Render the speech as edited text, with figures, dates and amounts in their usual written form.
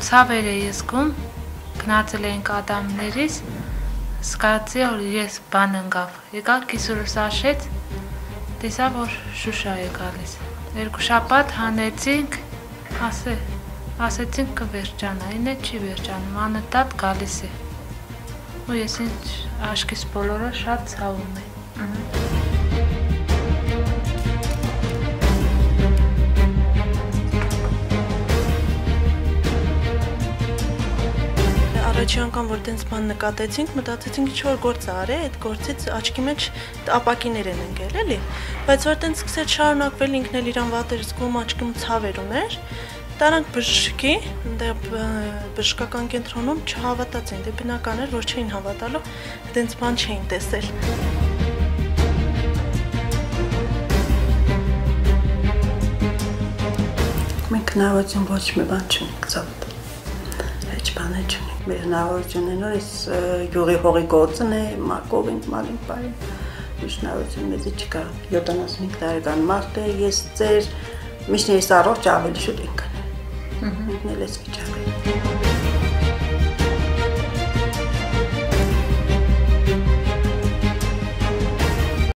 ցավեր էի զգում, գնացել էինք Ադամներից, զգացի, որ ես բան ընկավ, եկա կիսուրս աշեց, տեսա, որ Շուշա է գալիս, 2 շաբաթ հանեցինք, ասեցինք կվերջանա, ինը չի վերջանում, անընդհատ գալիս է, ու ես ինձ աշկիս բոլորը շատ ցավում է։ Առաջի անգամ, որ տենց բան նկատեցինք, մտածեցինք ինչ-որ գործ արի, այդ գործից աչքի մեջ ապակիներ են ընկել, էլի, բայց որ տենց սկսեց շարունակվել, ինքն էլ իրան վատ էր զգում, աչքում ցավեր ուներ, տարանք բժշկի, բժշկական կենտրոնում չհավատացին, դե բնական էր, որ չէին հավատալու, տենց բան չէին տեսել։ Մենք հնարավորություն ոչ մի բան չունենք ծավալ, հեչ բան չունենք, մեր հնարավորությունն որ ես յուղի հողի գործն է, մակով ենք մալին պարին, միշտ հնարավորություն մեզի չկա, 75 տարեկան մարդ է, ես ձեր միշտ ես առողջ ավելի շուտ ենք կնել, ինքն էլ ես վիճակը։